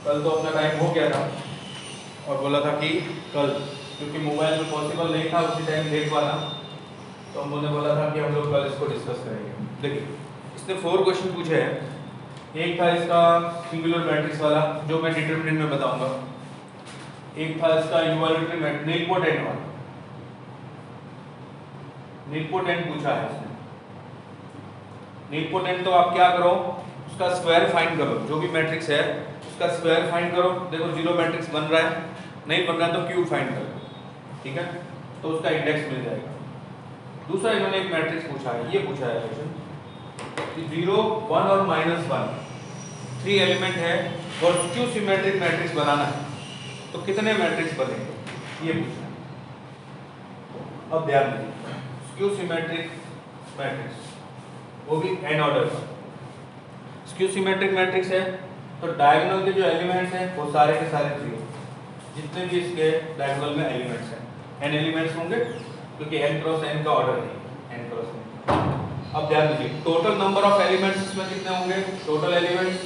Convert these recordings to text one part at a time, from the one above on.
कल तो अपना टाइम हो गया था और बोला था कि कल, क्योंकि मोबाइल में पॉसिबल नहीं था उसी टाइम देख पाना, तो हम लोगों ने बोला था कि हम लोग कल इसको डिस्कस करेंगे। देखिए इसने 4 क्वेश्चन पूछे हैं। एक था इसका सिंगुलर मैट्रिक्स वाला जो मैं डिटरमिनेंट में बताऊंगा, एक था इसका इक्वालिटी मैट्रिक्स नीलपोटेंट वाला, नीलपोटेंट पूछा है इसने। नीलपोटेंट तो आप क्या करो, उसका स्क्वायर फाइंड करो, जो भी मैट्रिक्स है उसका स्क्वायर फाइंड करो। देखो जीरो मैट्रिक्स बन रहा है, नहीं बन रहा है तो क्यूब फाइंड करो, ठीक है, तो उसका इंडेक्स मिल जाएगा। दूसरा इन्होंने एक मैट्रिक्स पूछा है, ये पूछा है क्वेश्चन 0 1 और -1 3 एलिमेंट है और स्क्यू सिमेट्रिक मैट्रिक्स बनाना है, तो कितने मैट्रिक्स बनेंगे, ये पूछा है। अब ध्यान दीजिए, स्क्यू सिमेट्रिक मैट्रिक्स वो भी n ऑर्डर का। स्क्यू सिमेट्रिक मैट्रिक्स है तो डायगोनल के जो एलिमेंट्स हैं वो सारे के सारे 0, जितने भी इसके डायगोनल में एलिमेंट्स हैं, n एलिमेंट्स होंगे क्योंकि n क्रॉस n का ऑर्डर है, n क्रॉस n। अब ध्यान दीजिए टोटल नंबर ऑफ एलिमेंट्स इसमें कितने होंगे, टोटल एलिमेंट्स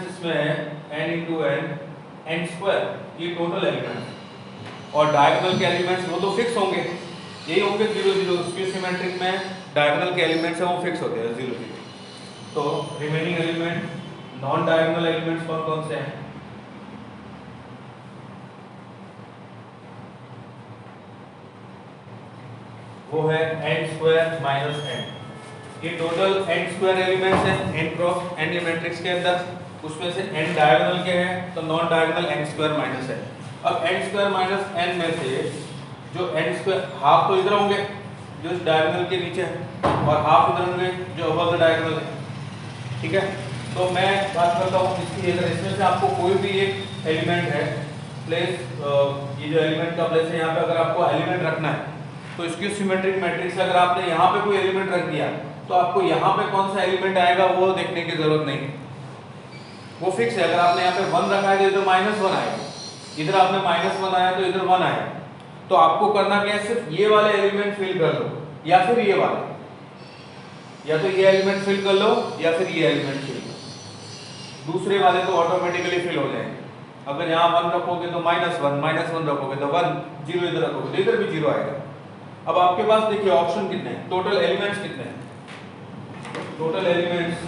इसमें है n इंटू n स्क्वायर, ये टोटल एलिमेंट्स। और डायगोनल के एलिमेंट्स वो तो फिक्स होंगे, यही होंगे 0 0। स्क्यू सिमेट्रिक में डायगोनल के एलिमेंट्स हैं वो फिक्स होते हैं 0 0। तो remaining element non diagonal elements कौन कौन से हैं, वो है n स्क्वायर माइनस n। ये टोटल n स्क्वायर एलिमेंट्स हैं n क्रॉस n ये मैट्रिक्स के अंदर, उसमें से n डायगोनल के हैं तो non diagonal n square minus n। अब n स्क्वायर माइनस n में से जो n स्क्वायर हाफ तो इधर होंगे जो इस डायगोनल के नीचे है और हाफ इधर होंगे जो अबव द डायगोनल है, ठीक है। तो मैं बात करता हूँ इसकी, अगर इसमें से आपको कोई भी एक एलिमेंट है प्लेस, ये जो एलिमेंट का प्लेस है यहाँ पे अगर आपको एलिमेंट रखना है तो स्क्यू सिमेट्रिक मैट्रिक्स अगर आपने यहाँ पे कोई एलिमेंट रख दिया तो आपको यहाँ पे कौन सा एलिमेंट आएगा वो देखने की जरूरत नहीं, वो फिक्स है। अगर आपने यहाँ पे 1 रखा है तो इधर -1 आएगा, इधर आपने -1 आया तो इधर 1 आएगा। तो आपको करना क्या है, सिर्फ ये वाले एलिमेंट फिल कर लो या फिर ये वाले, या तो ये एलिमेंट फिल कर लो या फिर ये एलिमेंट फिल कर लो, दूसरे वाले तो ऑटोमेटिकली फिल हो जाएंगे। अगर यहाँ 1 रखोगे तो -1 रखोगे तो 1, 0 इधर रखोगे तो इधर भी 0 आएगा। अब आपके पास देखिए ऑप्शन कितने हैं, टोटल एलिमेंट्स कितने हैं, टोटल एलिमेंट्स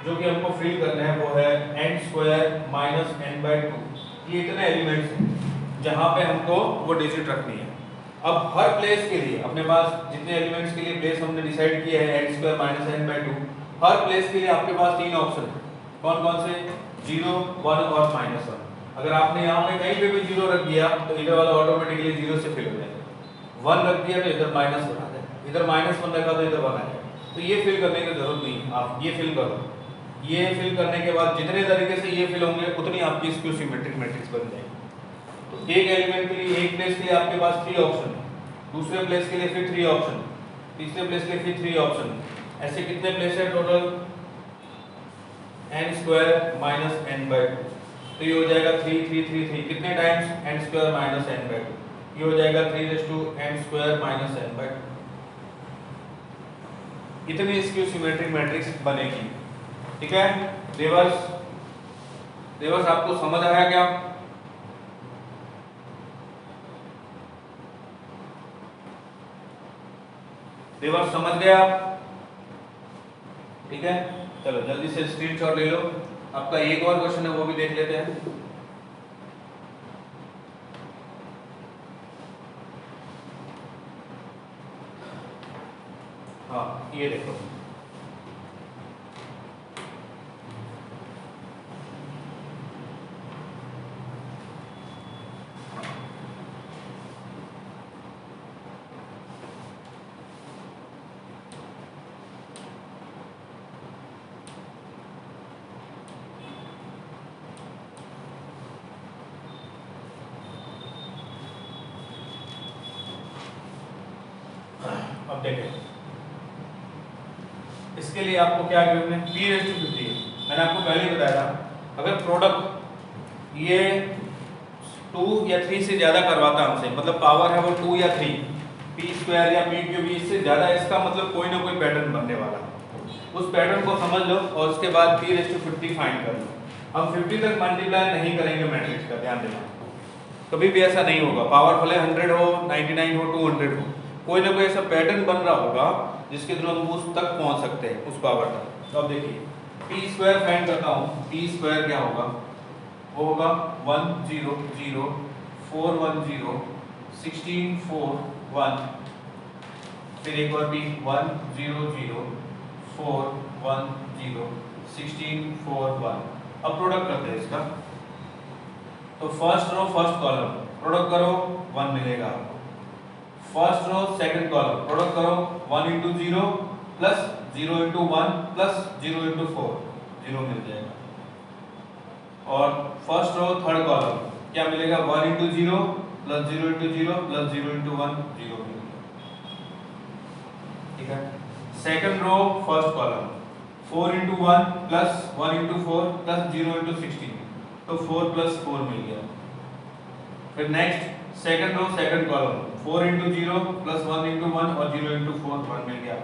जो कि हमको फिल करने हैं वो है n स्क्वायर माइनस n/2। ये इतने एलिमेंट्स हैं जहां पे हमको वो डिजिट रखनी है। अब हर प्लेस के लिए अपने पास जितने एलिमेंट्स के लिए प्लेस हमने डिसाइड किया है n स्क्वायर माइनस n/2, हर प्लेस के लिए आपके पास 3 ऑप्शन है। कौन कौन से, 0 1 और -1। अगर आपने यहाँ पे कहीं पे भी 0 रख दिया तो इधर वाला ऑटोमेटिकली 0 से फिल हो जाएगा, 1 रख दिया तो इधर -1 आ जाएगा, इधर -1 रखा तो इधर 1 आ जाएगा। तो ये फिल करने की जरूरत नहीं, आप ये फिल करो। ये फिल करने के बाद जितने तरीके से ये फिल होंगे उतनी आपकी स्क्यू सिमेट्रिक मैट्रिक्स बन जाएगी। तो एक एलिमेंट के लिए एक प्लेस के लिए आपके पास 3 ऑप्शन, दूसरे प्लेस के लिए फिर 3 ऑप्शन, तीसरे प्लेस के लिए फिर 3 ऑप्शन, ऐसे कितने प्लेस है total, n square minus n/2। तो ये हो जाएगा 3 3 3 3, कितने times, n square minus n/2, ये हो जाएगा 3n स्क्वायर माइनस n/2। इतनी स्क्यू सिमेट्रिक मैट्रिक्स बनेगी, ठीक है। रिवर्स आपको समझ आया क्या, रिवर्स समझ गए आप, ठीक है। चलो जल्दी से स्क्रीनशॉट ले लो। आपका एक और क्वेश्चन है वो भी देख लेते हैं। हाँ ये देखो, अब देखें इसके लिए आपको क्या गिवन है, p⁵50 है। मैंने आपको पहले ही बताया था अगर प्रोडक्ट ये 2 या 3 से ज़्यादा करवाता है हमसे, मतलब पावर है वो 2 या 3, p² या p³ इससे ज़्यादा, इसका मतलब कोई ना कोई पैटर्न बनने वाला है। उस पैटर्न को समझ लो और उसके बाद p50 फाइंड कर लो। हम 50 तक मल्टीप्लाई नहीं करेंगे मैट्रिक्स का, ध्यान देना, कभी भी ऐसा नहीं होगा। पावर भले 100 हो, 99 हो, 200 हो, कोई ना कोई ऐसा पैटर्न बन रहा होगा जिसके थ्रू हम उस तक पहुंच सकते हैं, उस पावर तक। तो अब देखिए पी स्क्वायर फाइंड करता हूँ। पी स्क्वायर क्या होगा, वो होगा 100 410 16 4 1, फिर एक बार भी 100 410 16 4 1। अब प्रोडक्ट करते हैं इसका। तो first row first column product करो 1 मिलेगा आपको। First row second column product करो 1 into 0 plus 0 into 1 plus 0 into 4, 0 मिल जाएगा। और फर्स्ट रो थर्ड कॉलम क्या मिलेगा, 1 into 0 plus 0 into 0 plus 0 into 1, 0 मिलेगा। ठीक है। Second row first column 4 into 1 plus 1 into 4 plus 0 into 16, तो 4 प्लस 4 मिल गया। फिर next second row second column 4 into 0 plus 1 into 1 और 0 into 4, 1 मिल गया।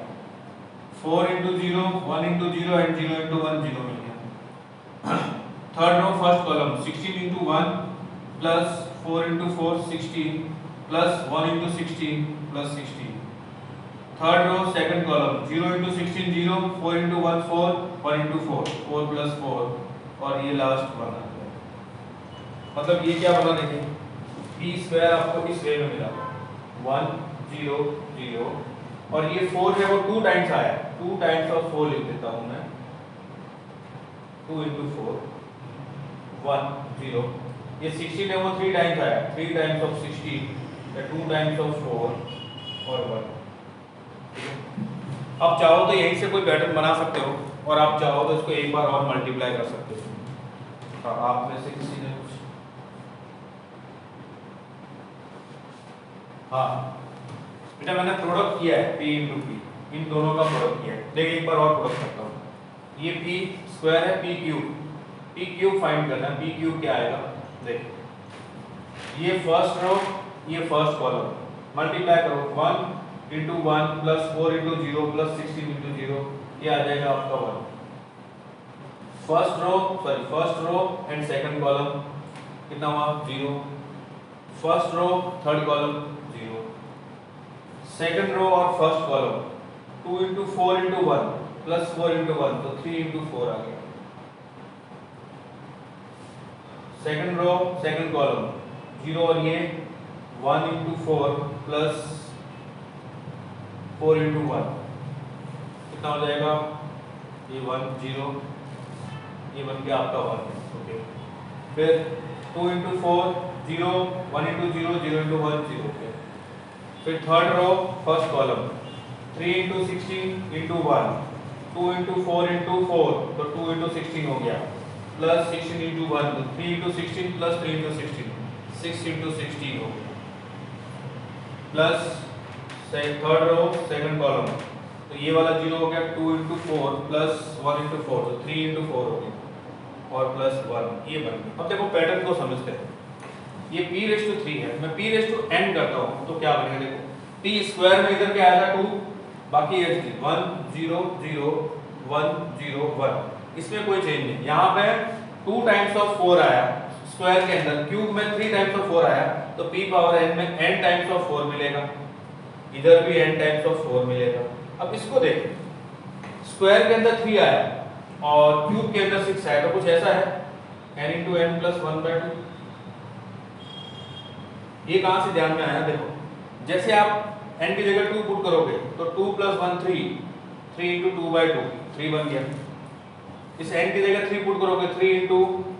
4 into 0 1 into 0 एंड 0 into 1, 0 मिल गया। Third row first column 16 into 1 plus 4 into 4 16 plus 1 into 16 plus 16। Third row second column 0 into 16 0, 4 into 1 4, 1 into 4 4 plus 4 और ये last 1 आ गया। मतलब ये क्या बना, देखिए पी स्क्वायर आपको इस वे में मिला 100 और ये 4 है वो 2 टाइम्स आया, 2 टाइम्स ऑफ 4 लिख देता हूं मैं, 2 into 4 10। ये 16 है वो 3 टाइम्स आया, 3 टाइम्स ऑफ 16 या 2 टाइम्स ऑफ 4 और 1। अब चाहो तो यहीं से कोई पैटर्न बना सकते हो और आप चाहो तो इसको एक बार और मल्टीप्लाई कर सकते हो। आप में से किसी ने कुछ, हाँ बेटा मैंने प्रोडक्ट किया है p into p, इन दोनों का प्रोडक्ट किया है। देखिए एक बार और प्रोडक्ट करता हूँ। ये p स्क्वायर है, p क्यूब फाइंड करना है। p क्यूब क्या आएगा, देखिए ये फर्स्ट रो ये फर्स्ट कॉलम मल्टीप्लाई करो 1 into 1 plus 4 into 0 plus 16 into 0, ये आ जाएगा आपका 1। First row and second column कितना हुआ 0। First row third column 0। Second row और first column 2 into 4 into 1 plus 4 into 1, तो 3 into 4 आ गया। सेकंड रो सेकंड कॉलम 0 और ये 1 into 4 प्लस 4 into 1 कितना हो जाएगा, ये 1 0, ये बन गया आपका 1। ओके, फिर 2 into 4 0, 1 into 0 0 into 1 0। फिर third row first column 3 into 16 into 1, 2 into 4 into 4, तो 2 into 16 हो गया, प्लस 16 into 1, तो 3 into 16 प्लस 3 into 16, 6 into 16 हो गया। Plus third row second column, तो ये वाला 0 हो गया, 2 into 4 प्लस 1 into 4, तो 3 into 4 हो गया और प्लस 1, ये बन गया। अब देखो पैटर्न को समझते हैं। ये p3 है, मैं p(n) करता हूँ तो क्या बनेगा, देखो p स्क्वायर में इधर क्या आएगा 2, बाकी ये 1 0 0 1 0 1, इसमें कोई चेंज नहीं। यहाँ पे 2 टाइम्स ऑफ 4 आया स्क्वायर के अंदर, क्यूब में 3 टाइम्स ऑफ 4 आया, तो p पावर n में n टाइम्स ऑफ 4 मिलेगा, इधर भी n टाइम्स ऑफ 4 मिलेगा। अब इसको देखिए, स्क्वायर के अंदर 3 आया और क्यूब के अंदर 6 आया, तो कुछ ऐसा है n into n plus 1/2। ये कहां से ध्यान में आया, देखो जैसे आप n की जगह 2 पुट करोगे तो 2 plus 1 3, 3 into 2/2 3 बन गया। इस n की जगह 3 पुट करोगे 3 into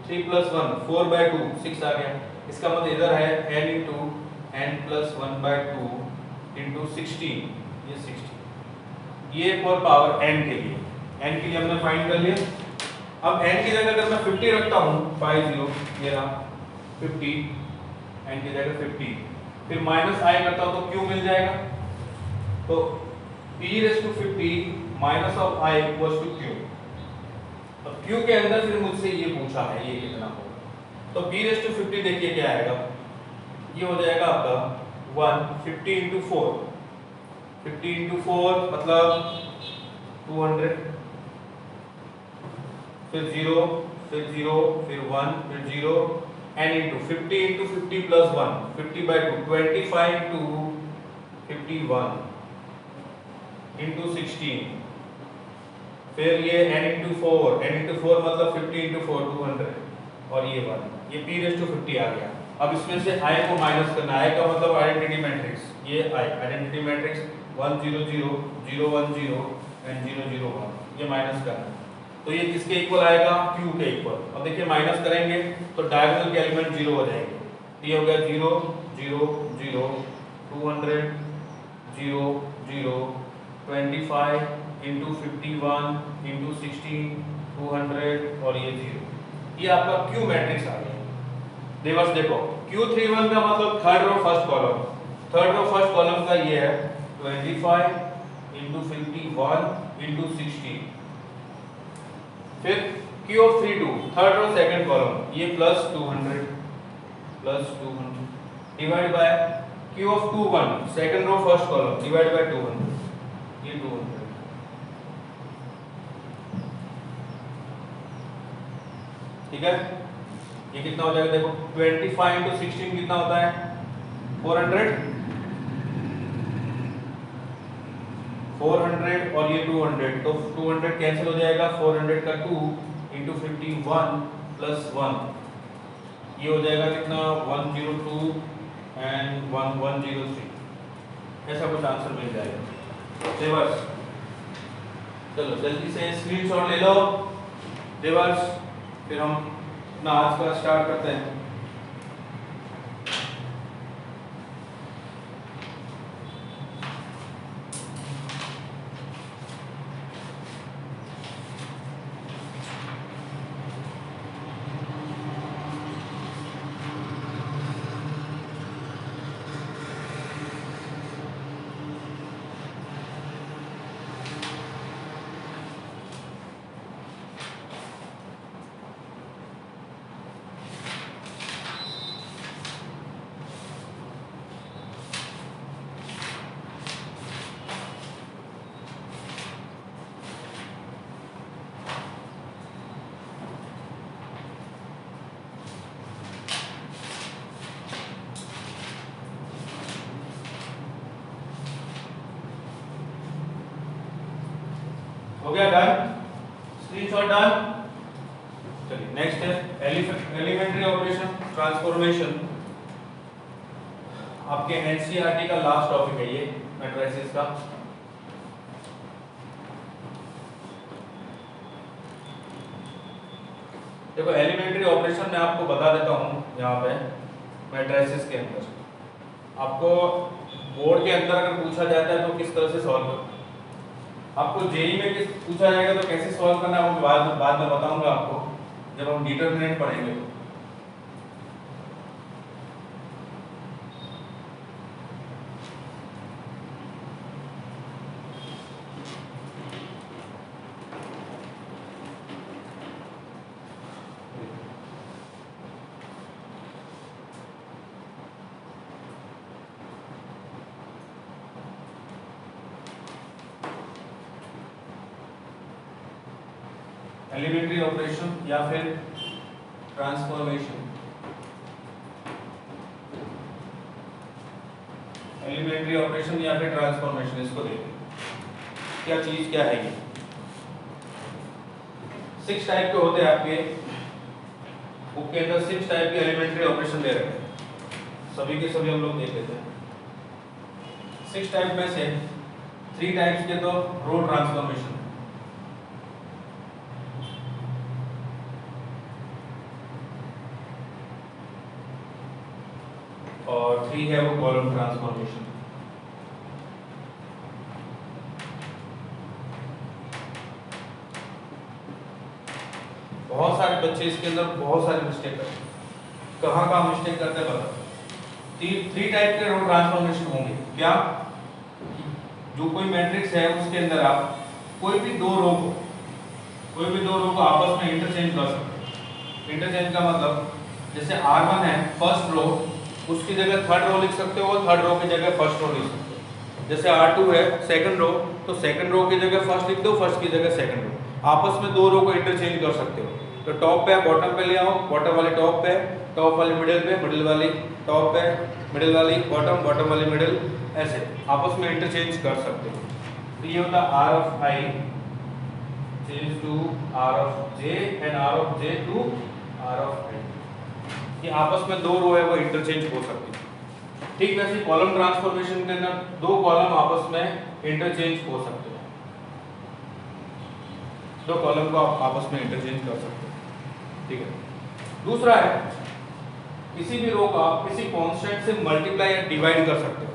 3 plus 1 4/2 6 आ गया। इसका मतलब इधर है n into n plus 1/2 into 16, ये 16, ये फॉर पावर n के लिए, n के लिए हमने फाइंड कर लिया। अब n की जगह अगर मैं 50 रखता हूँ 50, ये रहा 50, n की जगह 50, फिर माइनस i करता हूँ तो q मिल जाएगा, तो p⁻50 minus of i equals to q। अब q के अंदर फिर मुझसे ये पूछा है ये कितना होगा, तो p⁻50 देखिए क्या आएगा, ये हो जाएगा आपका 1 50 into 4, 50 into 4 मतलब 200, फिर 0, फिर 0, फिर 1, फिर 0, n into 50 into 50 plus 1, 50 by 2, 25 into 51 into 16, फिर ये n into 4 मतलब 50 into 4 200 और ये 1, ये p raised to 50 आ गया। अब इसमें से i को माइनस करना है, i का मतलब आइडेंटिटी मैट्रिक्स, ये i आइडेंटिटी मैट्रिक्स 1 0 0 0 1 0 एंड 0 0 1, ये माइनस करना है। तो ये किसके इक्वल आएगा? q के इक्वल। अब देखिए माइनस करेंगे तो डायगोनल के एलिमेंट 0 हो जाएंगे। ये हो गया 0 0 0 200 0 0 25 into 51 into 16 200 और ये 0, ये आपका q मैट्रिक्स आ गया। देवर्स देखो Q31 का मतलब third row first column, third row first column का ये है 25 into 51 into 16, फिर Q of 32 third row second column, ये plus 200 divide by Q of 21 second row first column divide by 200, ये 200। ठीक है, ये कितना हो जाएगा? देखो 25 into 16 कितना होता है? 400 और ये 200, तो 200 कैंसिल हो जाएगा, 400 का 2 into 51 plus 1, ये हो जाएगा कितना? 102 and 1103, ऐसा कुछ आंसर मिल जाएगा। देवर्स चलो जल्दी से स्क्रीनशॉट ले लो देवर्स, फिर हम अपना आज का स्टार्ट करते हैं। हो गया डन, स्क्रीनशॉट डन। चलिए नेक्स्ट है एलिमेंट्री ऑपरेशन ट्रांसफॉर्मेशन, आपके एनसीईआरटी का लास्ट टॉपिक है ये मैट्रिसेस का। देखो एलिमेंट्री ऑपरेशन मैं आपको बता देता हूँ यहाँ पे मैट्रिसेस के अंदर, आपको बोर्ड के अंदर अगर पूछा जाता है तो किस तरह से सॉल्व करना, आपको जेई में किस पूछा जाएगा तो कैसे सॉल्व करना है वो बाद में बताऊंगा आपको जब हम डिटरमिनेंट पढ़ेंगे। एलिमेंट्री ऑपरेशन या फिर ट्रांसफॉर्मेशन, एलिमेंट्री ऑपरेशन या फिर ट्रांसफॉर्मेशन, इसको देखिए क्या चीज क्या है ये। 6 टाइप के होते हैं आपके बुक के अंदर, 6 टाइप के एलिमेंट्री ऑपरेशन दे रखे हैं, सभी के सभी हम लोग देख लेते हैं। 6 टाइप में से 3 टाइप्स के तो रो ट्रांसफॉर्मेशन और 3 है वो कॉलम ट्रांसफॉर्मेशन। बहुत सारे बच्चे इसके अंदर बहुत सारे मिस्टेक करते हैं, कहाँ मिस्टेक करते हैं बता। 3 टाइप के रो ट्रांसफॉर्मेशन होंगे। क्या? जो कोई मैट्रिक्स है उसके अंदर आप कोई भी दो रो को आपस में इंटरचेंज कर सकते हैं। इंटरचेंज का मतलब जैसे R1 है फर्स्ट रो, उसकी जगह थर्ड रो लिख सकते हो, थर्ड रो की जगह फर्स्ट रो लिख सकते हो। जैसे R2 है सेकंड रो, तो सेकंड रो की जगह फर्स्ट लिख दो, फर्स्ट की जगह सेकंड रो। आपस में दो रो को इंटरचेंज कर सकते हो। तो टॉप पे बॉटम पे ले आओ, बॉटम वाली टॉप पे, टॉप वाली मिडिल पे, मिडिल वाली टॉप पे, मिडिल वाली बॉटम, बॉटम वाली मिडिल, ऐसे आपस में इंटरचेंज कर सकते हो। तो ये होता है R of I change to R of J and R of J to R of I। ये आपस में दो रो है वो इंटरचेंज हो सकती है। ठीक वैसे कॉलम ट्रांसफॉर्मेशन के अंदर दो कॉलम आपस में इंटरचेंज हो सकते हैं, दो कॉलम को आप आपस में इंटरचेंज कर सकते हैं। ठीक है। दूसरा है किसी भी रो को आप किसी कांस्टेंट से मल्टीप्लाई या डिवाइड कर सकते हो।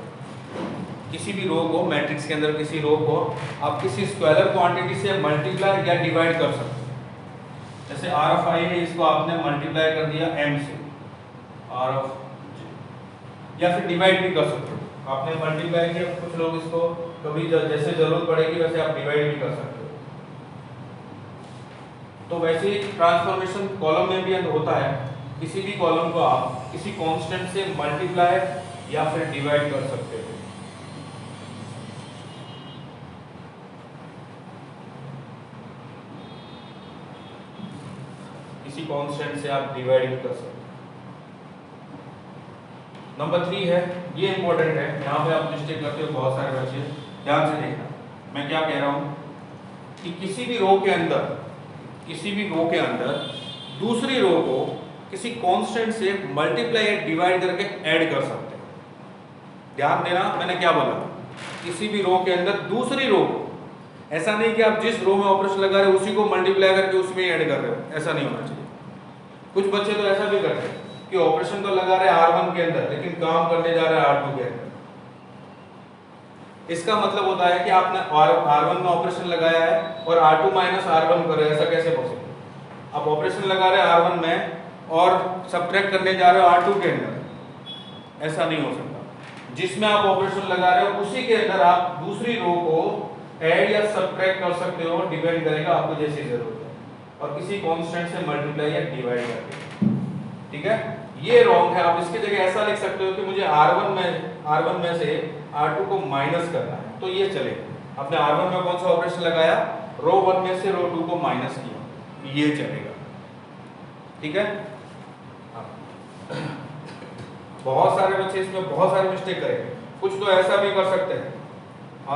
किसी भी रो को मैट्रिक्स के अंदर किसी रो को आप किसी स्केलर क्वांटिटी से मल्टीप्लाई या डिवाइड कर सकते हो। जैसे R of I है, इसको आपने मल्टीप्लाई कर दिया M से, R of J, या फिर डिवाइड भी कर सकते हो। आपने मल्टीप्लाई किया, कुछ लोग इसको कभी जैसे जरूरत पड़ेगी वैसे आप डिवाइड भी कर सकते हो। तो वैसे ही ट्रांसफॉर्मेशन कॉलम में भी होता है, किसी भी कॉलम को आप किसी कांस्टेंट से मल्टीप्लाई या फिर डिवाइड कर सकते हो। किसी कांस्टेंट से आप डिवाइड भी कर सकते हो। नंबर 3 है, ये इंपॉर्टेंट है, यहाँ पे आप मिस्टेक करते हो बहुत सारे बच्चे, ध्यान से देखना। मैं क्या कह रहा हूँ कि किसी भी रो के अंदर दूसरी रो को किसी कांस्टेंट से मल्टीप्लाई या डिवाइड करके ऐड कर सकते हैं। ध्यान देना, मैंने क्या बोला, किसी भी रो के अंदर दूसरी रो को, ऐसा नहीं कि आप जिस रो में ऑपरेशन लगा रहे हो उसी को मल्टीप्लाई करके उसमें ऐड कर रहे हो, ऐसा नहीं होना चाहिए। कुछ बच्चे तो ऐसा भी करते हैं कि ऑपरेशन तो लगा रहे हैं R1 के अंदर लेकिन काम करने जा रहे हैं R2 के अंदर। इसका मतलब होता है कि आपने R1 में ऑपरेशन लगाया है और R2 माइनस R1 कर रहे हो, ऐसा कैसे पॉसिबल? आप ऑपरेशन लगा रहे हैं R1 में और सब्ट्रैक्ट करने जा रहे हो R2 के अंदर, ऐसा नहीं हो सकता। जिसमें आप ऑपरेशन लगा रहे हो उसी के अंदर आप दूसरी रो को ऐड या सब्ट्रैक्ट कर सकते हो, डिपेंड करेगा आपको जैसी जरूरत है, और किसी कांस्टेंट से मल्टीप्लाई या डिवाइड करके। ठीक है, ये रॉन्ग है। आप इसकी जगह ऐसा लिख सकते हो कि मुझे R1 में से R2 को माइनस करना है, तो ये चलेगा। आपने R1 में कौन सा ऑपरेशन लगाया, रो 1 में से रो 2 को माइनस किया, ये चलेगा। ठीक है। बहुत सारे बच्चे इसमें बहुत सारे मिस्टेक करेंगे। कुछ तो ऐसा भी कर सकते हैं,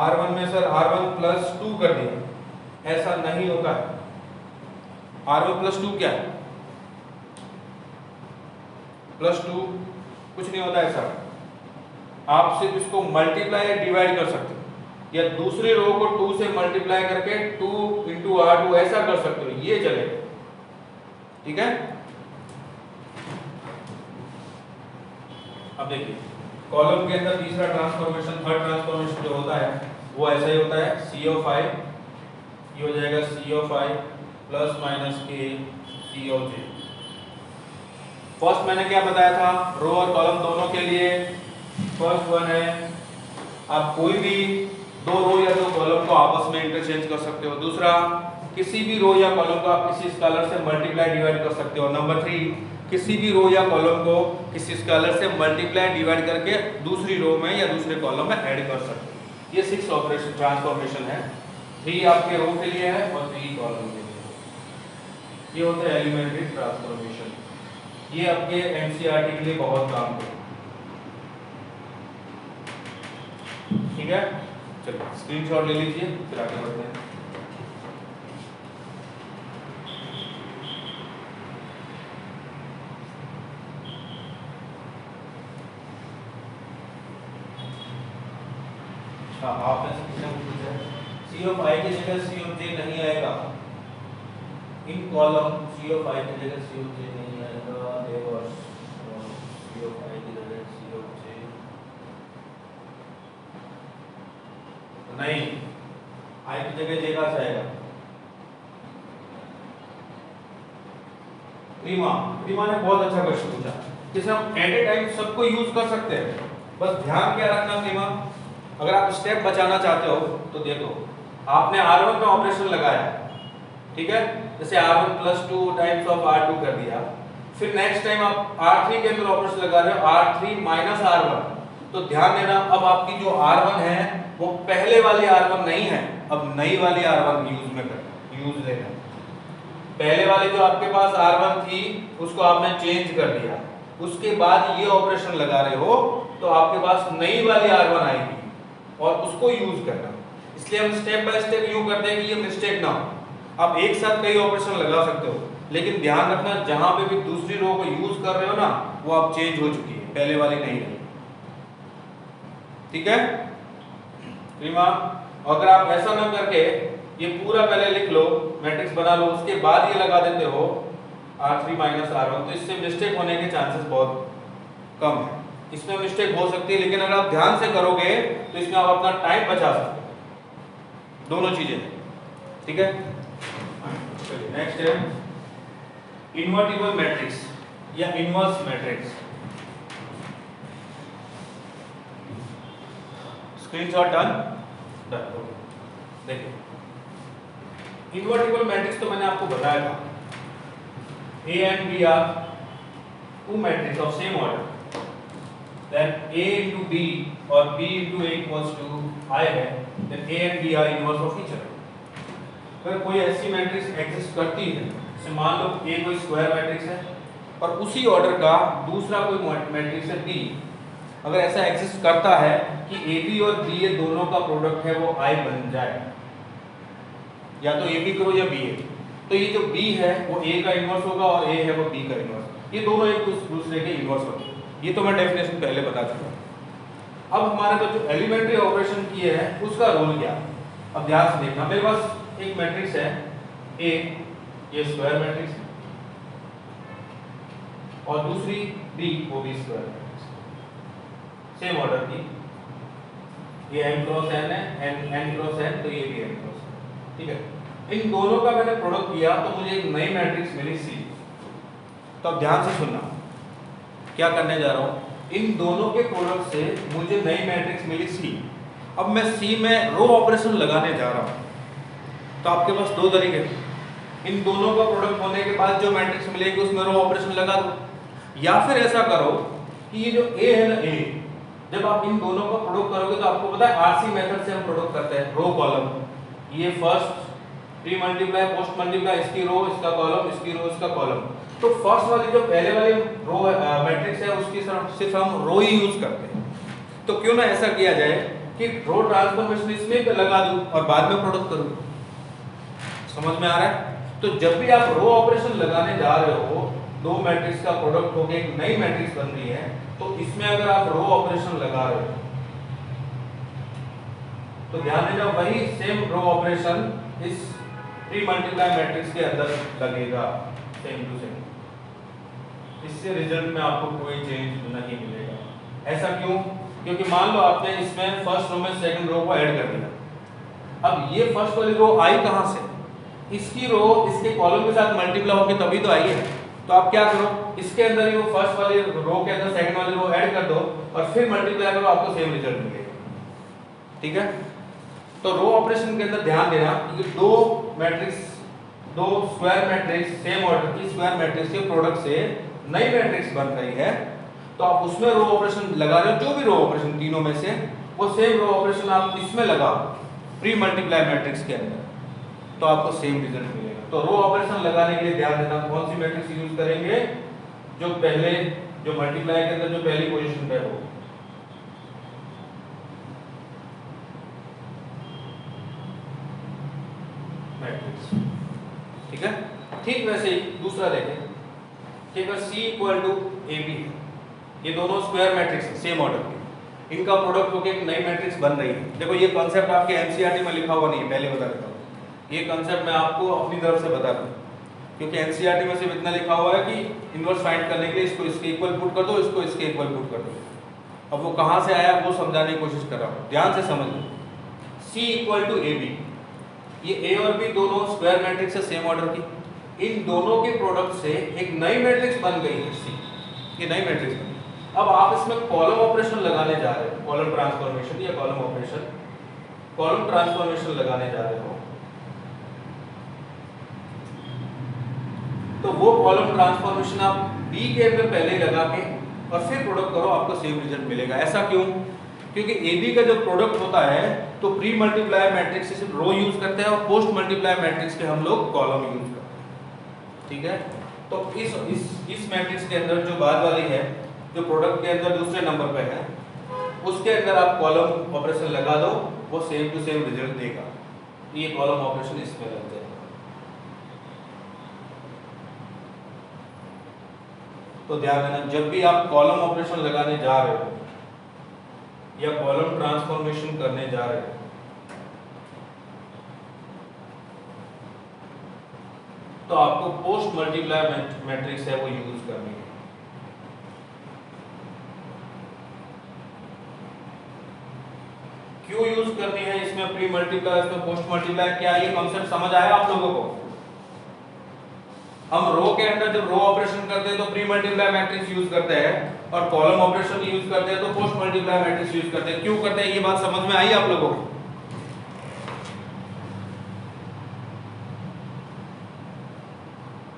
R1 में सर R1 प्लस 2 कर दिया, ऐसा नहीं होता है। R1 प्लस 2 क्या है? प्लस 2 कुछ नहीं होता ऐसा। आप सिर्फ इसको मल्टीप्लाई या डिवाइड कर सकते हो, या दूसरी रो को 2 से मल्टीप्लाई करके 2 इंटू R2 ऐसा कर सकते हो, ये चलेगा। ठीक है। अब देखिए कॉलम के अंदर तीसरा ट्रांसफॉर्मेशन, थर्ड ट्रांसफॉर्मेशन जो होता है वो ऐसा ही होता है, C of I, ये हो जाएगा C of I plus minus के C of J। फर्स्ट मैंने क्या बताया था, रो और कॉलम दोनों के लिए फर्स्ट वन है आप कोई भी दो रो या दो कॉलम को आपस में इंटरचेंज कर सकते हो। दूसरा, किसी भी रो या कॉलम को आप किसी स्केलर से मल्टीप्लाई डिवाइड कर सकते हो। नंबर 3, किसी भी रो या कॉलम को किसी स्केलर से मल्टीप्लाई डिवाइड करके दूसरी रो में या दूसरे कॉलम में ऐड कर सकते हो। ये 6 ऑपरेशन ट्रांसफॉर्मेशन है। 3 आपके रो के लिए है और 3 कॉलम के लिए। ये होता है एलिमेंट्री ट्रांसफॉर्मेशन। ये आपके एनसीईआरटी के लिए बहुत काम करेगा। ठीक है, चलिए स्क्रीनशॉट ले लीजिए, फिर आगे बढ़ते हैं। आप में से किसने पूछा है C of I की जगह C of J नहीं आएगा इन कॉलम, C of I की जगह C of J नहीं आएगा, देवर्स C of I की जगह C of J नहीं, I की जगह J का आएगा। प्रीमा ने बहुत अच्छा क्वेश्चन पूछा, जिसे हम एट ए टाइम सबको यूज कर सकते हैं। बस ध्यान क्या रखना प्रीमा, अगर आप स्टेप बचाना चाहते हो तो देखो, आपने R1 पे ऑपरेशन लगाया, ठीक है, जैसे R1 plus 2 times of R2 कर दिया, फिर नेक्स्ट टाइम आप R3 के अंदर ऑपरेशन लगा रहे हो R3 माइनस R1, तो ध्यान देना अब आपकी जो R1 है वो पहले वाली R1 नहीं है, अब नई वाली R1 यूज लेना। पहले वाली जो आपके पास R1 थी उसको आपने चेंज कर दिया, उसके बाद ये ऑपरेशन लगा रहे हो तो आपके पास नई वाली R1 आएगी और उसको यूज करना। इसलिए हम स्टेप बाय स्टेप यूं करते हैं कि ये मिस्टेक ना हो। आप एक साथ कई ऑपरेशन लगा सकते हो, लेकिन ध्यान रखना जहां पे भी दूसरी रो को यूज कर रहे हो ना, वो आप चेंज हो चुकी है, पहले वाली नहीं रही। ठीक है रीमा, अगर आप ऐसा ना करके ये पूरा पहले लिख लो, मैट्रिक्स बना लो, उसके बाद ये लगा देते हो R3 माइनस R1, तो इससे मिस्टेक होने के चांसेस बहुत कम है। इसमें मिस्टेक हो सकती है, लेकिन अगर आप ध्यान से करोगे तो इसमें आप अपना टाइम बचा सकते हो। दोनों चीजें, ठीक है। चलिए नेक्स्ट है इन्वर्टिबल मैट्रिक्स या इनवर्स मैट्रिक्स। Screenshot done. देखिए इन्वर्टिबल मैट्रिक्स तो मैंने आपको बताया था, A and B are two matrices of same order, then A into B or B into A equals to I है, then A and B are inverse of each other। अगर कोई ऐसी matrix exist करती है, जैसे मान लो A कोई square matrix है और उसी ऑर्डर का दूसरा कोई मैट्रिक्स है B, अगर ऐसा एग्जिस्ट करता है कि AB और BA दोनों का प्रोडक्ट है वो I बन जाए, या तो AB करो या BA, तो ये जो B है वो A का इन्वर्स होगा और A है वो B का इन्वर्स, ये दोनों एक दूसरे के इन्वर्स होते हैं। ये तो मैं डेफिनेशन पहले बता चुका हूं। अब हमारे पास जो एलिमेंट्री ऑपरेशन किए हैं उसका रोल क्या। अब ध्यान से देखना, मेरे पास एक मैट्रिक्स है A, ये स्क्वायर मैट्रिक्स है, और दूसरी B, वो भी स्क्वायर मैट्रिक्स, सेम ऑर्डर की, ये m क्रॉस n है, n क्रॉस n, तो ये भी n क्रॉस n, ठीक है। इन दोनों का मैंने प्रोडक्ट किया तो मुझे एक नई मैट्रिक्स मिली C। तो अब ध्यान से सुनना, क्या करने जा रहा हूं, इन दोनों के प्रोडक्ट से मुझे नई मैट्रिक्स मिली C। अब मैं C में रो ऑपरेशन लगाने जा रहा हूं। तो आपके पास दो तरीके, इन दोनों का प्रोडक्ट होने के बाद जो मैट्रिक्स मिलेगी उसमें रो ऑपरेशन लगा दो, या फिर ऐसा करो कि ये जो A है ना, A, जब आप इन दोनों का प्रोडक्ट करोगे तो आपको पता है RC मेथड से हम प्रोडक्ट करते हैं रो कॉलम, ये first pre multiply post multiply, इसकी रो इसका कॉलम, इसकी रो इसका कॉलम। तो फर्स्ट वाली जो पहले वाली रो मैट्रिक्स है उसकी सिर्फ हम रो ही यूज करते हैं। तो क्यों ना ऐसा किया जाए कि रो ट्रांसफॉर्मेशन इसमें लगा दूं और बाद में प्रोडक्ट करूं। समझ में आ रहा है? तो जब भी आप रो ऑपरेशन लगाने जा रहे हो, दो मैट्रिक्स का प्रोडक्ट होकर एक नई मैट्रिक्स बन रही है, तो इसमें अगर आप रो ऑपरेशन लगा रहे हो तो ध्यान देना वही सेम रो ऑपरेशन इस प्री मल्टीप्लाई मैट्रिक्स के अंदर लगेगा, सेम टू सेम। इससे रिजल्ट में आपको कोई चेंज नहीं मिलेगा। ऐसा क्यों? क्योंकि मान लो आपने इसमें फर्स्ट रो में सेकंड रो को ऐड कर दिया। अब ये फर्स्ट वाली रो आई कहां से? इसकी रो इसके कॉलम के साथ मल्टीप्लाई होकर तभी तो आई है। तो आप क्या करो, इसके अंदर ही वो फर्स्ट वाली रो के अंदर सेकंड वाली रो ऐड कर दो और फिर मल्टीप्लाई करो, आपको सेम रिजल्ट मिलेगा। ठीक है? तो रो ऑपरेशन के अंदर ध्यान देना कि दो स्क्वायर मैट्रिक्स सेम ऑर्डर की स्क्वायर मैट्रिक्स के प्रोडक्ट से नई मैट्रिक्स बन रही है, तो आप उसमें रो ऑपरेशन लगा रहे हो, जो भी रो ऑपरेशन तीनों में से वो सेम रो ऑपरेशन आप इसमें लगाओ प्री मल्टीप्लाई मैट्रिक्स के अंदर, तो आपको सेम रिजल्ट मिलेगा। तो रो ऑपरेशन लगाने के लिए ध्यान देना कौन सी मैट्रिक्स यूज करेंगे, जो मल्टीप्लाई के अंदर जो पहली पोजीशन पे हो। मैट्रिक्स, ठीक है। ठीक वैसे ही दूसरा देखें कि अगर C इक्वल टू AB है, ये दोनों स्क्वायर मैट्रिक्स है सेम ऑर्डर के, इनका प्रोडक्ट होकर एक नई मैट्रिक्स बन रही है। देखो ये कॉन्सेप्ट आपके एनसीईआरटी में लिखा हुआ नहीं है, पहले बता देता हूँ। ये कॉन्सेप्ट मैं आपको अपनी तरफ से बता दूं, क्योंकि एनसीईआरटी में सिर्फ इतना लिखा हुआ है कि इनवर्स फाइंड करने के लिए इसको इसके इक्वल पुट कर दो, इसको इसके इक्वल पुट कर दो। अब वो कहाँ से आया वो समझाने की कोशिश कर रहा हूँ, ध्यान से समझ लो। C इक्वल टू AB, ये A और B दोनों स्क्वायर मैट्रिक्स है सेम ऑर्डर की, इन दोनों के प्रोडक्ट से एक नई मैट्रिक्स बन गई है C, ये नई मैट्रिक्स बनी। अब आप इसमें कॉलम ऑपरेशन लगाने जा रहे हो, कॉलम ट्रांसफॉर्मेशन या कॉलम ट्रांसफॉर्मेशन लगाने जा रहे हो, तो वो कॉलम ट्रांसफॉर्मेशन आप B के अंदर पहले लगा के और फिर प्रोडक्ट करो, आपको सेम रिजल्ट मिलेगा। ऐसा क्यों? क्योंकि ए बी का जो प्रोडक्ट होता है तो प्री मल्टीप्लाई मैट्रिक्स से सिर्फ रो यूज करते हैं और पोस्ट मल्टीप्लाई मैट्रिक्स के हम लोग कॉलम यूज करते हैं। ठीक है, तो इस मैट्रिक्स के अंदर जो बाद वाली है, जो प्रोडक्ट के अंदर दूसरे नंबर पे है, उसके अंदर आप कॉलम ऑपरेशन लगा दो, वो सेम टू सेम रिजल्ट देगा। ये कॉलम ऑपरेशन इसमें लग जाएगा। तो ध्यान देना, जब भी आप कॉलम ऑपरेशन लगाने जा रहे हो या कॉलम ट्रांसफॉर्मेशन करने जा रहे हो, तो आपको पोस्ट मल्टीप्लाई मैट्रिक्स है वो यूज करनी है। क्यों यूज करनी है इसमें प्री मल्टीप्लाई, इसमें पोस्ट मल्टीप्लाई? क्या ये कॉन्सेप्ट समझ आया आप लोगों को? हम रो के अंदर जब रो ऑपरेशन करते हैं तो प्री मल्टीप्लाई मैट्रिक्स यूज करते हैं, और कॉलम ऑपरेशन यूज करते हैं तो पोस्ट मल्टीप्लाई मैट्रिक्स यूज करते हैं। क्यों करते हैं ये बात समझ में आई आप लोगों को?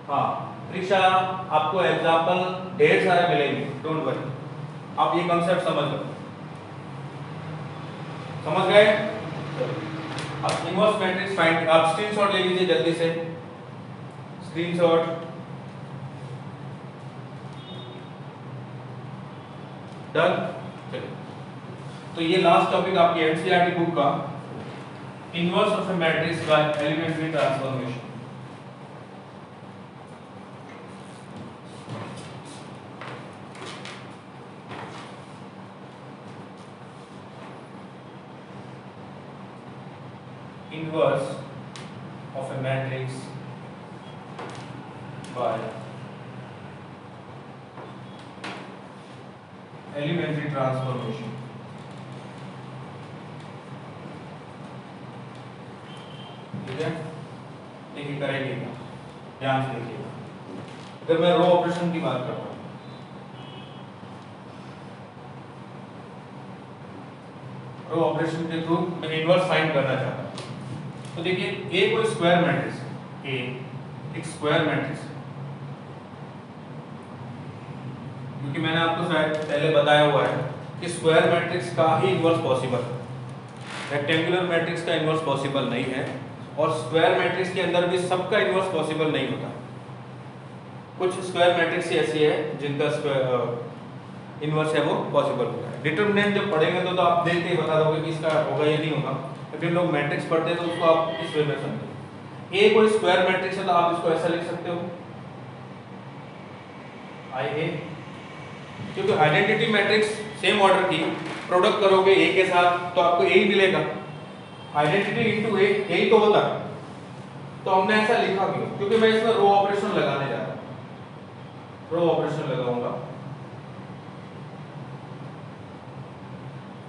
हाँ परीक्षा आपको एग्जांपल ढेर सारे मिलेंगे, डोंट वरी, आप ये कॉन्सेप्ट समझ लो। समझ गए? अब इनवर्स मैट्रिक्स फाइंड, आप स्क्रीनशॉट ले लीजिए जल्दी से, स्क्रीनशॉट। डन? चलिए, तो ये लास्ट टॉपिक आपकी एनसीईआरटी बुक का inverse of a matrix by elementary transformation. Inverse of a matrix by elementary transformation। ठीक है, देखिए करेंगे क्या, ध्यान से देखिएगा। अगर मैं रो ऑपरेशन की बात करता हूँ, रो ऑपरेशन के थ्रू मैं इनवर्स फाइंड करना चाहता हूँ, तो देखिए ए कोई स्क्वायर मैट्रिक्स है, ए एक स्क्वायर मैट्रिक्स है, क्योंकि मैंने आपको शायद पहले बताया हुआ है कि स्क्वायर मैट्रिक्स का ही इनवर्स पॉसिबल है, रेक्टेंगुलर मैट्रिक्स का इनवर्स पॉसिबल नहीं है, और स्क्वायर मैट्रिक्स के अंदर भी सबका इनवर्स पॉसिबल नहीं होता। कुछ स्क्वायर मैट्रिक्स ऐसी है जिनका इनवर्स है वो पॉसिबल होता है। डिटरमिनेंट जब पढ़ेंगे तो आप देख के बता दोगे कि इसका होगा या नहीं होगा। फिर लोग मैट्रिक्स पढ़ते हैं तो उसको आप इस वे में समझो। ए कोई स्क्वायर मैट्रिक्स है तो आप इसको ऐसा लिख सकते हो, आई ए, क्योंकि आइडेंटिटी मैट्रिक्स सेम ऑर्डर की प्रोडक्ट करोगे ए के साथ तो आपको ए ही मिलेगा, आइडेंटिटी इनटू ए यही तो होता है। तो हमने ऐसा लिखा क्यों? क्योंकि मैं इसमें रो ऑपरेशन लगाने जा रहा हूं, रो ऑपरेशन लगाऊंगा,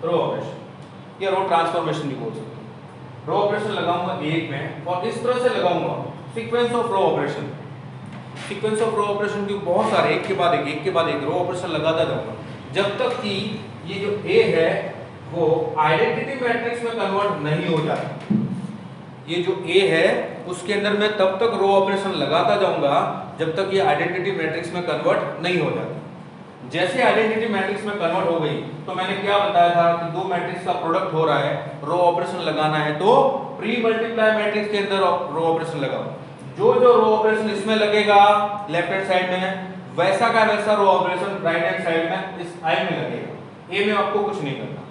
रो ऑपरेशन या रो ट्रांसफॉर्मेशन भी बोल सकते हो। रो ऑपरेशन लगाऊंगा एक में, और इस तरह से लगाऊंगा sequence of row operation. Sequence of row operation के बहुत सारे एक के बाद एक रो ऑपरेशन लगाता जाऊंगा, जब तक कि ये जो ए है वो आइडेंटिटी मैट्रिक्स में कन्वर्ट नहीं हो जाता। ये जो ए है उसके अंदर मैं तब तक रो ऑपरेशन लगाता जाऊंगा जब तक ये आइडेंटिटी मैट्रिक्स में कन्वर्ट नहीं हो जाता। जैसे आइडेंटिटी मैट्रिक्स में कन्वर्ट हो गई तो मैंने क्या बताया था कि दो मैट्रिक्स का प्रोडक्ट हो रहा है, रो ऑपरेशन लगाना है तो प्री मल्टीप्लाई मैट्रिक्स के अंदर रो ऑपरेशन लगाओ। जो जो रो ऑपरेशन इसमें लगेगा लेफ्ट हैंड साइड में, वैसा का वैसा row operation right hand side में इस आई में लगेगा। ए में आपको कुछ नहीं करना,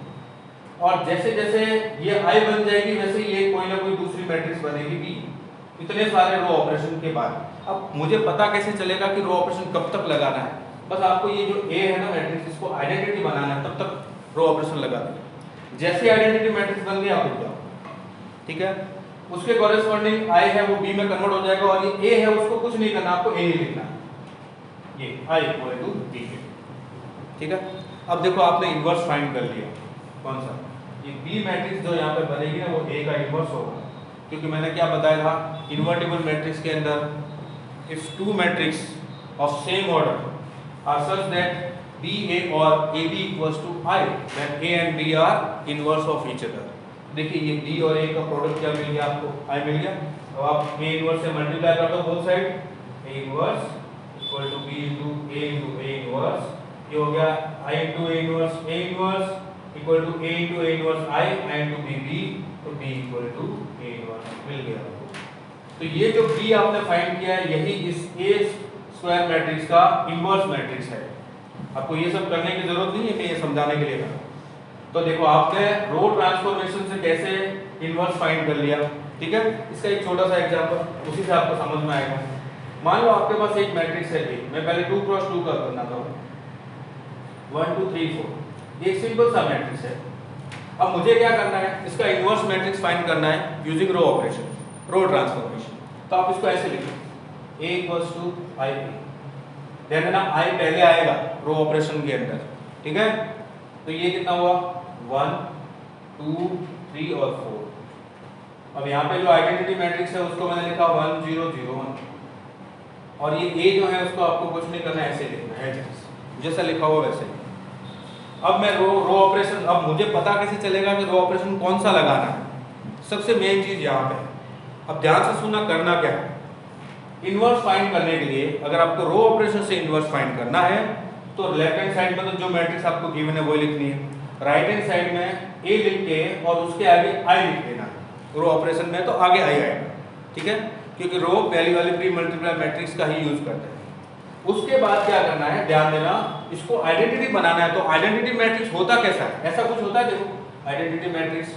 और जैसे जैसे ये आई बन जाएगी वैसे ये कोई ना कोई दूसरी मैट्रिक्स बनेगी बी, इतने सारे रो ऑपरेशन के बाद। अब मुझे पता कैसे चलेगा कि रो ऑपरेशन कब तक लगाना है? बस आपको ये जो ए है ना मैट्रिक्स, इसको आइडेंटिटी बनाना है, तब तक रो ऑपरेशन लगा देंगे। जैसे आइडेंटिटी मैट्रिक्स बन गया आप उठ जाओ, ठीक है। उसके कॉरेस्पॉन्डिंग आई है वो बी में कन्वर्ट हो जाएगा, और ये ए है उसको कुछ नहीं करना, आपको ए ही लिखना है, ये आई इक्वल टू बी है, ठीक है। अब देखो आपने इनवर्स फाइंड कर लिया, कौन सा? ये बी मैट्रिक्स जो यहाँ पे बनेगी ना वो ए का इनवर्स होगा, क्योंकि मैंने क्या बताया था इन्वर्टिबल मैट्रिक्स के अंदर if two matrix of same order are such that BA or AB equals to I, then A and B are inverse of each other। देखिए ये B और A का प्रोडक्ट क्या मिल गया आपको? I मिल गया। अब आप A इनवर्स से मल्टीप्लाई कर दो both side, A inverse equal to B into A inverse, ये हो गया I into A inverse A inverse equal to a into a inverse I into b b, तो b equal to a inverse मिल गया आपको। तो ये जो बी आपने फाइंड किया है यही इस ए स्क्वायर मैट्रिक्स का इनवर्स मैट्रिक्स है। आपको ये सब करने की जरूरत नहीं है, मैं ये समझाने के लिए कर रहा हूं। तो देखो आपने रो ट्रांसफॉर्मेशन से कैसे इनवर्स फाइंड कर लिया, ठीक है। इसका एक छोटा सा एग्जांपल उसी से आपको समझ में आएगा। मान लो आपके पास एक मैट्रिक्स है ए, मैं पहले 2 क्रॉस 2 का करना था, 1 2 3 4, एक सिंपल सा मैट्रिक्स है। अब मुझे क्या करना है, इसका इनवर्स मैट्रिक्स फाइंड करना है using row operation, row transformation. तो आप इसको ऐसे लिखो a equals to I P, ध्यान देना आई पहले आएगा रो ऑपरेशन के अंदर, ठीक है। तो ये कितना हुआ 1 2 3 और 4। अब यहाँ पे जो आइडेंटिटी मैट्रिक्स है उसको मैंने लिखा 1 0 0 1, और ये a जो है उसको आपको कुछ नहीं करना है, ऐसे लिखना है जैसा लिखा हुआ वैसे। अब मैं रो ऑपरेशन, अब मुझे पता कैसे चलेगा कि रो ऑपरेशन कौन सा लगाना है, सबसे मेन चीज यहाँ पे। अब ध्यान से सुनना, करना क्या है, इनवर्स फाइंड करने के लिए अगर आपको रो ऑपरेशन से इनवर्स फाइंड करना है तो लेफ्ट हैंड साइड में तो जो मैट्रिक्स आपको गिवन है वो लिखनी है, राइट हैंड साइड में a लिख के और उसके आगे i लिख देना। रो ऑपरेशन में तो आगे i आएगा, ठीक है, क्योंकि रो पहली वाली प्री मल्टीप्लाई मैट्रिक्स का ही यूज करते हैं। उसके बाद क्या करना है, ध्यान देना, इसको आइडेंटिटी बनाना है। तो आइडेंटिटी मैट्रिक्स होता कैसा है, ऐसा कुछ होता है, देखो आइडेंटिटी मैट्रिक्स।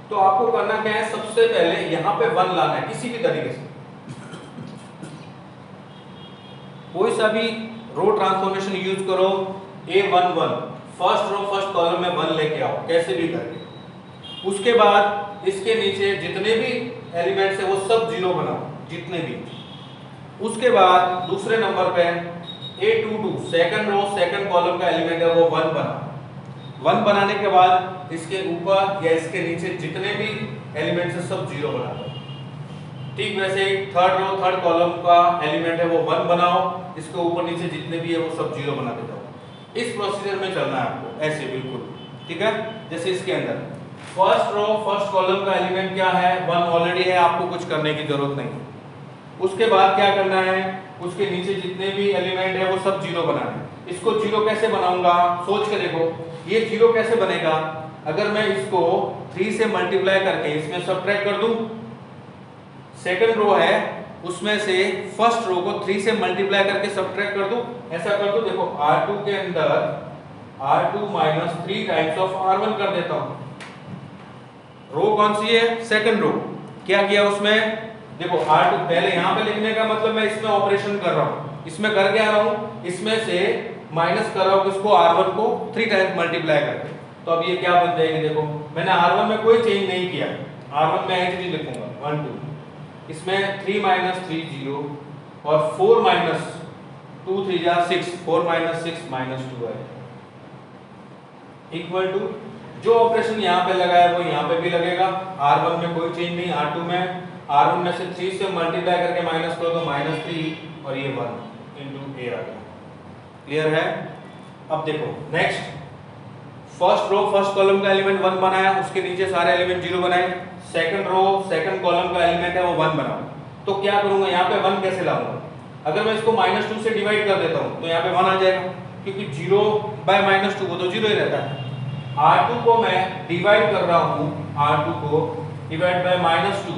तो आपको करना क्या है, सबसे पहले यहाँ पे 1 लाना है किसी भी तरीके से, कोई सा भी रो ट्रांसफॉर्मेशन यूज करो, A1 1 first row first column में 1 लेके आओ कैसे भी करके। उसके बाद इसके नीचे जितने भी एलिमेंट्स है वो सब 0 बनाओ, जितने भी। उसके बाद दूसरे नंबर पे A22 second row second column का एलिमेंट है वो 1 बनाओ। 1 बनाने के बाद इसके ऊपर या इसके नीचे जितने भी एलिमेंट्स है सब 0 बना दो। ठीक वैसे ही थर्ड रो थर्ड कॉलम का एलिमेंट है वो 1 बनाओ, इसके ऊपर नीचे जितने भी है वो सब 0 बना देता हूँ। इस प्रोसीजर में चलना है आपको, ऐसे बिल्कुल, ठीक है। जैसे इसके अंदर फर्स्ट रो फर्स्ट कॉलम का एलिमेंट क्या है, 1 ऑलरेडी है, आपको कुछ करने की जरूरत नहीं है। उसके बाद क्या करना है, उसके नीचे जितने भी एलिमेंट है वो सब 0 बनाना है। इसको 0 कैसे बनाऊंगा, सोच के देखो, ये 0 कैसे बनेगा, अगर मैं इसको 3 से मल्टीप्लाई करके इसमें सब्ट्रैक्ट कर दूं, सेकंड रो है उसमें से फर्स्ट रो को 3 से मल्टीप्लाई करके सब्ट्रैक्ट कर दूं, ऐसा कर दूं, देखो R2 के अंदर R2 minus 3 times of R1 कर देता हूं। रो कौन सी है, सेकंड रो। क्या किया उसमें, देखो R2 पहले यहां पे लिखने का मतलब मैं इसमें ऑपरेशन कर रहा हूं, इसमें कर क्या रहा हूं, इसमें से माइनस कर रहा हूं किसको, R1 को 3 टाइम्स मल्टीप्लाई करके। तो अब ये क्या बन जाएगी, देखो मैंने R1 में कोई चेंज नहीं किया, R1 में ऐसे ही लिखूंगा 1 2, इसमें 3 माइनस 3 0 और 4 माइनस 2 3 जा 6, 4 माइनस 6 माइनस 2 है इक्वल टू, जो ऑपरेशन यहाँ पे लगा है वो यहाँ पे भी लगेगा। R1 में कोई चेंज नहीं, R2 में R1 में से 3 से मल्टीप्लाई करके माइनस करो तो माइनस 3 और ये 1 इंटू a आ गया। क्लियर है। अब देखो next, first row first column का एलिमेंट 1 बनाया, उसके नीचे सारे एलिमेंट 0 बनाए। सेकंड रो सेकंड कॉलम का एलिमेंट है वो 1 बनाओ। तो क्या करूंगा, यहाँ पे 1 कैसे लाऊंगा, अगर मैं इसको -2 से डिवाइड कर देता हूँ तो यहाँ पे 1 आ जाएगा, क्योंकि 0 बाय -2 वो तो 0 ही रहता है। R2 को मैं डिवाइड कर रहा हूँ, R2 को डिवाइड बाय -2,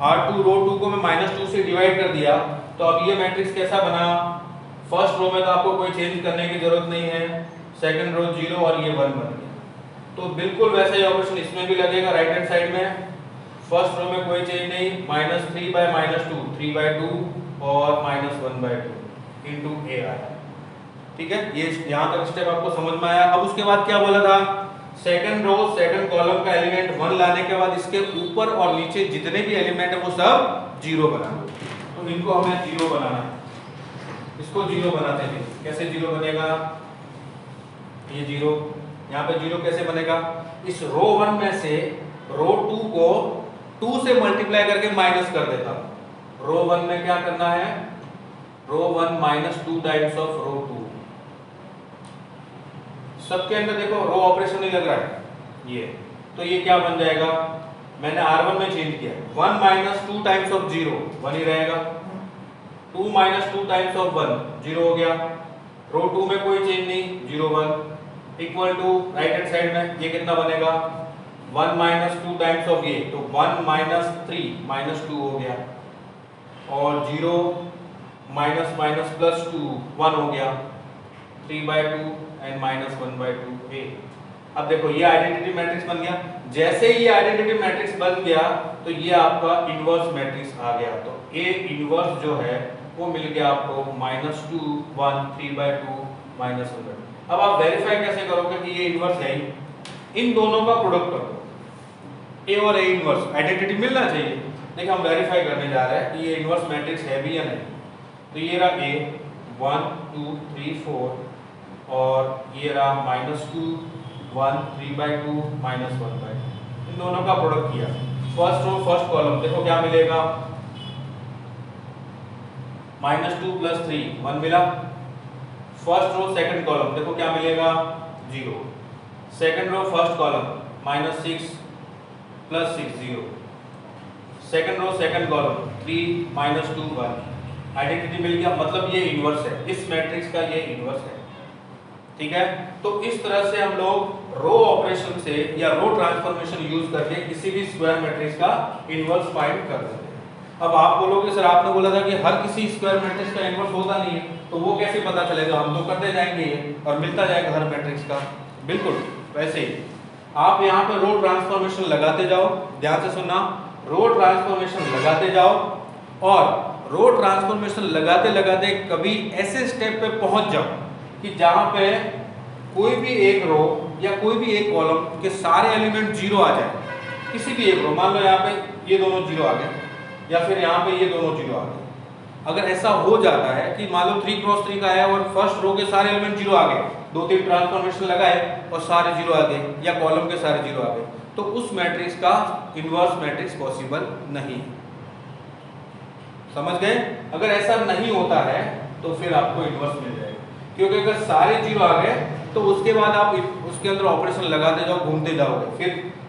R2 रो 2 को मैं -2 से डिवाइड कर दिया। तो अब ये मैट्रिक्स कैसा बना, फर्स्ट रो में तो आपको कोई चेंज करने की जरूरत नहीं है, सेकंड रो 0 और ये 1 बन गया। तो बिल्कुल वैसा ही ऑपरेशन इसमें भी लगेगा, राइट हैंड साइड में फर्स्ट रो में कोई चेंज नहीं, -3 बाय -2 3/2 और -1/2 इंटू a आया। ठीक है, ये यहाँ तक स्टेप आपको समझ में आया। अब उसके बाद क्या बोला था, सेकंड रो सेकंड कॉलम का एलिमेंट 1 लाने के बाद इसके ऊपर और नीचे जितने भी एलिमेंट है वो सब 0 बना दो। तो इनको हमें 0 बनाना है, इसको 0 बनाते हैं। कैसे 0 बनेगा, ये 0, यहाँ पे 0 कैसे बनेगा, इस रो 1 में से रो 2 को 2 से मल्टीप्लाई करके माइनस कर देता हूँ। रो 1 में क्या करना है, रो 1 -2 टाइम्स ऑफ रो 2। सबके अंदर देखो रो ऑपरेशन नहीं लग रहा है ये, तो ये क्या बन जाएगा, मैंने R1 में चेंज किया, 1 -2 टाइम्स ऑफ 0 1 ही रहेगा, 2 -2 टाइम्स ऑफ 1 0 हो गया। रो 2 में कोई चेंज नहीं, 0 1, equal to right hand side में ये कितना बनेगा 1 माइनस 2 टाइम्स ऑफ ये, तो 1 माइनस 3 माइनस 2 हो गया, और 0 माइनस माइनस प्लस 2 1 हो गया, 3/2 एंड माइनस 1/2 ए। अब देखो ये आइडेंटिटी मैट्रिक्स बन गया। जैसे ही ये आइडेंटिटी मैट्रिक्स बन गया तो ये आपका इनवर्स मैट्रिक्स आ गया। तो ए इनवर्स जो है वो मिल गया आपको -2 1 3/2 -1/2। अब आप वेरीफाई कैसे करोगे कि ये इनवर्स है ही? इन दोनों का प्रोडक्ट करो, ए और ए इनवर्स, आइडेंटिटी मिलना चाहिए। देखिए हम वेरीफाई करने जा रहे हैं कि ये इनवर्स मैट्रिक्स है भी या नहीं। तो ये रहा ए 1 2 3 4 और ये रहा -2 1 3/2 -1/2। इन दोनों का प्रोडक्ट किया, फर्स्ट रो फर्स्ट कॉलम, देखो क्या मिलेगा -2 + 3 1 मिला। फर्स्ट रो सेकंड कॉलम देखो क्या मिलेगा 0। Second row first column -6 + 6 0। Second row second column 3 -2 1। Identity मिल गया, मतलब ये इनवर्स है, इस मैट्रिक्स का ये इनवर्स है। ठीक है, तो इस तरह से हम लोग रो ऑपरेशन से या रो ट्रांसफॉर्मेशन यूज करके किसी भी स्क्वायर मैट्रिक्स का इनवर्स फाइंड कर सकते हैं। अब आप बोलोगे सर आपने बोला था कि हर किसी स्क्वायर मैट्रिक्स का इनवर्स होता नहीं है, तो वो कैसे पता चलेगा? हम तो करते जाएंगे ये और मिलता जाएगा हर मैट्रिक्स का। बिल्कुल वैसे ही आप यहाँ पे रो ट्रांसफॉर्मेशन लगाते जाओ, ध्यान से सुनना, रो ट्रांसफॉर्मेशन लगाते जाओ और रो ट्रांसफॉर्मेशन लगाते लगाते कभी ऐसे स्टेप पे पहुंच जाओ कि जहां पे कोई भी एक रो या कोई भी एक कॉलम के सारे एलिमेंट 0 आ जाए। किसी भी एक रो, मान लो यहाँ पे ये दोनों 0 आ गए या फिर यहाँ पे ये दोनों 0 आ गए। अगर ऐसा हो जाता है कि मान लो 3 क्रॉस 3 का है और फर्स्ट रो के सारे एलिमेंट 0 आ गए, 2-3 ट्रांसफॉर्मेशन लगाए और सारे 0 आ गए, या कॉलम के सारे 0 आ गए, तो उस मैट्रिक्स का इनवर्स मैट्रिक्स पॉसिबल नहीं है। समझ गए? अगर ऐसा नहीं होता है तो फिर आपको इनवर्स मिल जाएगा, क्योंकि अगर सारे 0 आ गए तो उसके बाद आप उसके अंदर ऑपरेशन लगाते जाओ, घूमते जाओगे,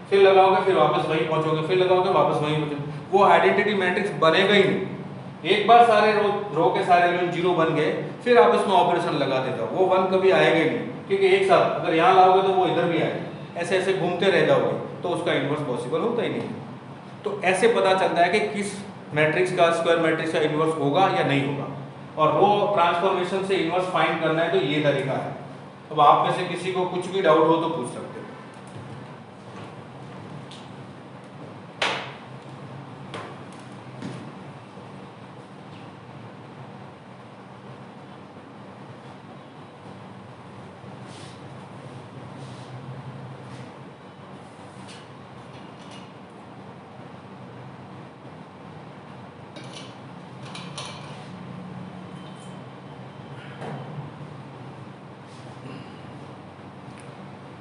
फिर लगाओगे, फिर वापस वहीं पहुंचोगे, फिर लगाओगे, वापस वहीं पहुंचोगे, वो आइडेंटिटी मैट्रिक्स बनेगा ही नहीं। एक बार सारे रो के सारे एलिमेंट 0 बन गए, फिर आप इसमें ऑपरेशन लगाते जाओ, वो 1 कभी आएगा ही नहीं, क्योंकि एक साथ अगर यहाँ लाओगे तो वो इधर भी आएगा, ऐसे ऐसे घूमते रह जाओगे, तो उसका इनवर्स पॉसिबल होता ही नहीं। तो ऐसे पता चलता है कि किस मैट्रिक्स का स्क्वायर मैट्रिक्स का इनवर्स होगा या नहीं होगा। और रो ट्रांसफॉर्मेशन से इनवर्स फाइंड करना है तो ये तरीका है। अब आप में से किसी को कुछ भी डाउट हो तो पूछ सकते हो।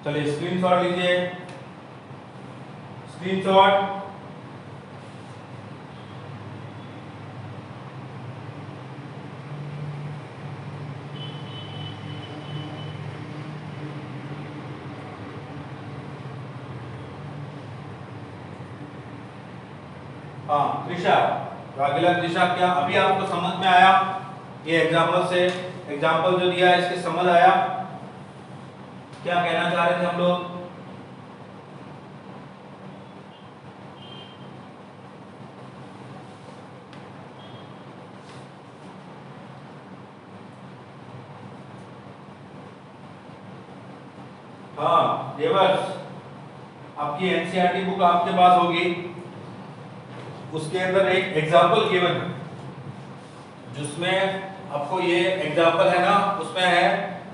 चलिए स्क्रीनशॉट लीजिए, स्क्रीनशॉट। हाँ त्रिशा, रागिला त्रिशा, क्या अभी आपको समझ में आया? ये एग्जाम्पल जो दिया है इसके समझ आया? क्या कहना चाह रहे थे हम लोग? हाँ देवर्ष, आपकी एनसीईआरटी बुक आपके पास होगी, उसके अंदर एक एग्जाम्पल गिवन है, जिसमें आपको ये एग्जाम्पल है ना, उसमें है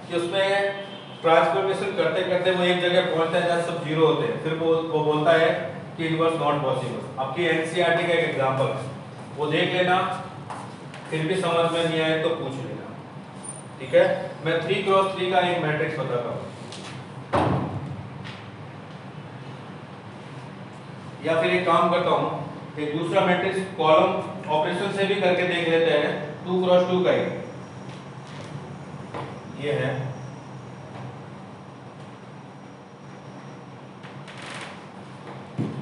कि उसमें ट्रांसफॉर्मेशन करते करते वो एक जगह पहुंचता है जहाँ सब 0 होते हैं, फिर वो बोलता है कि इनवर्स नॉट पॉसिबल। आपकी एनसीईआरटी का एक एग्जाम्पल है, वो देख लेना, फिर भी समझ में नहीं आए तो पूछ लेना। ठीक है, मैं 3 क्रॉस 3 का एक मैट्रिक्स बताता हूँ, या फिर एक काम करता हूँ, एक दूसरा मैट्रिक्स कॉलम ऑपरेशन से भी करके देख लेते हैं, 2 क्रॉस 2 का ही ये है।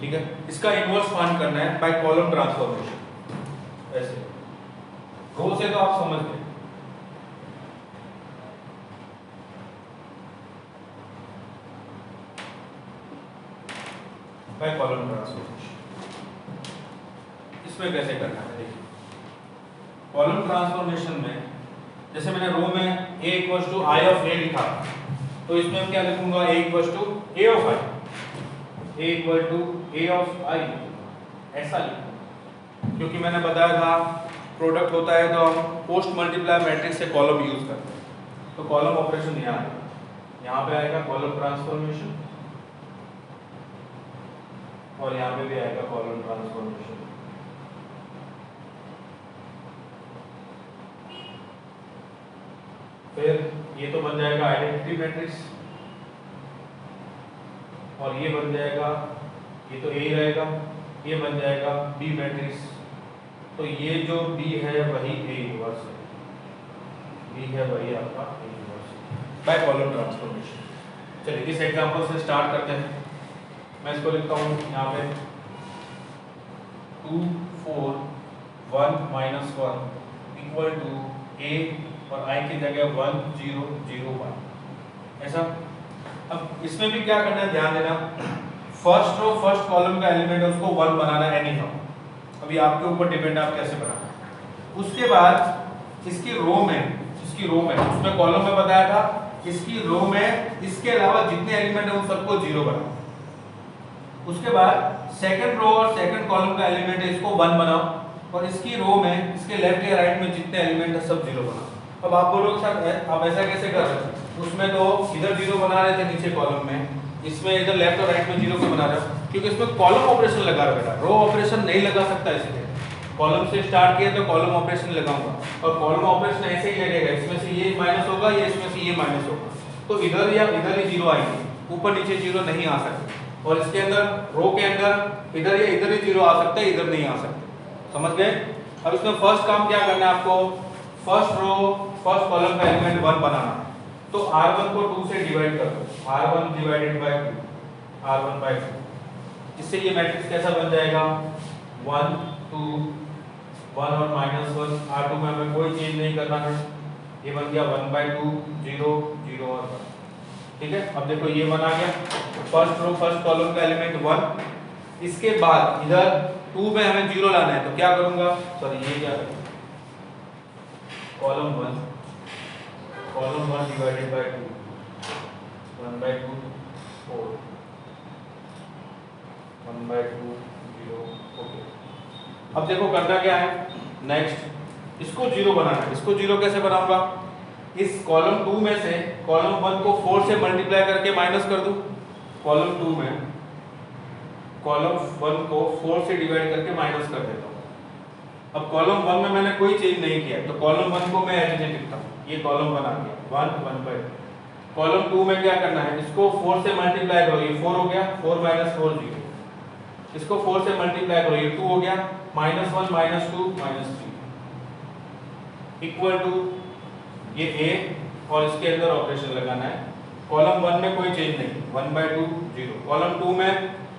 ठीक है, इसका इनवर्स फाइंड करना है बाय कॉलम ट्रांसफॉर्मेशन। ऐसे रो से तो आप समझ गए। By column transformation. इसमें कैसे करना है देखिए, कॉलम ट्रांसफॉर्मेशन में जैसे मैंने रो में a equals to I of a लिखा, तो इसमें क्या लिखूंगा, a equals to a of i, a equal to a of i, ऐसा लिखूंगा। क्योंकि मैंने बताया था प्रोडक्ट होता है तो हम पोस्ट मल्टीप्लाई मैट्रिक्स से कॉलम यूज करते हैं, तो कॉलम ऑपरेशन यहाँ पे आएगा कॉलम ट्रांसफॉर्मेशन, और यहाँ पे भी आएगा कॉलम ट्रांसफॉर्मेशन। फिर ये तो बन जाएगा आइडेंटिटी मैट्रिक्स, और ये बन जाएगा, ये तो A ही रहेगा, ये बन जाएगा B मैट्रिक्स। तो ये जो B है वही A इनवर्स है, B है वही आपका A inverse by column transformation. चलिए इस एग्जांपल से स्टार्ट करते हैं। मैं इसको लिखता हूँ यहाँ पे 2 4 1 -1 इक्वल टू A और I की जगह 1 0 0 1, ऐसा। अब इसमें भी क्या करना है, ध्यान देना, फर्स्ट रो फर्स्ट कॉलम का एलिमेंट है उसको 1 बनाना है एनी हाउ, अभी आपके ऊपर डिपेंड है आप कैसे बनाना। उसके बाद इसकी रो में उसमें कॉलम में बताया था, इसकी रो में इसके अलावा जितने एलिमेंट है उन सबको 0 बनाओ। उसके बाद सेकंड रो और सेकंड कॉलम का एलिमेंट है इसको 1 बनाओ, और इसकी रो में इसके लेफ्ट या राइट में जितने एलिमेंट है सब 0 बनाओ। अब आप बोलोगे सर आप ऐसा कैसे कर रहे हैं, उसमें तो इधर 0 बना रहे थे नीचे कॉलम में, इसमें इधर लेफ्ट और राइट में 0 क्यों बना रहे हो, क्योंकि इसमें कॉलम ऑपरेशन लगा रहा बेटा, रो ऑपरेशन नहीं लगा सकता, इसलिए कॉलम से स्टार्ट किया तो कॉलम ऑपरेशन लगाऊंगा, और कॉलम ऑपरेशन ऐसे ही लगेगा, इसमें से ये माइनस होगा या इसमें से ये माइनस होगा, तो इधर या इधर ही 0 आएंगे, ऊपर नीचे 0 नहीं आ सकते। और इसके अंदर रो के अंदर इधर या इधर ही 0 आ सकता है, इधर नहीं आ सकते, समझ गए। अब इसमें फर्स्ट काम क्या करना है आपको, फर्स्ट रो फर्स्ट कॉलम का एलिमेंट 1 बनाना है, तो r1 को 2 से डिवाइड कर दो, r1 divided by 2, r1 bye 2, इससे ये मैट्रिक्स कैसा बन जाएगा 1 2 1 और -1, r2 में हमें कोई चेंज नहीं करना है, ये बन गया 1 बाय 2 0 0 और 1, ठीक है। अब देखो ये बना गया फर्स्ट रो फर्स्ट कॉलम का एलिमेंट 1, इसके बाद इधर 2 में हमें 0 लाना है, तो क्या करूंगा, सॉरी ये क्या है, column 1 divided by 2, 1 by 2 4, 1 by 2 0, okay. अब देखो करना क्या है, नेक्स्ट इसको 0 बनाना है, इसको 0 कैसे बनाऊंगा, इस कॉलम 2 में से कॉलम 1 को 4 से मल्टीप्लाई करके माइनस कर दूं, कॉलम 2 में कॉलम 1 को 4 से डिवाइड करके माइनस कर देता हूं। अब कॉलम 1 में मैंने कोई चेंज नहीं किया, तो कॉलम 1 को मैं एज इट लिखता हूं, ये कॉलम बना गया 1 1 बाय 2। कॉलम 2 में क्या करना है, इसको 4 से मल्टीप्लाई करो, ये 4 हो गया, 4 - 4 0, इसको 4 से मल्टीप्लाई करो, ये 2 हो गया, -1 -2 -3 इक्वल टू ये a, और इसके अंदर ऑपरेशन लगाना है। कॉलम 1 में कोई चेंज नहीं, 1 बाय 2 0, कॉलम 2 में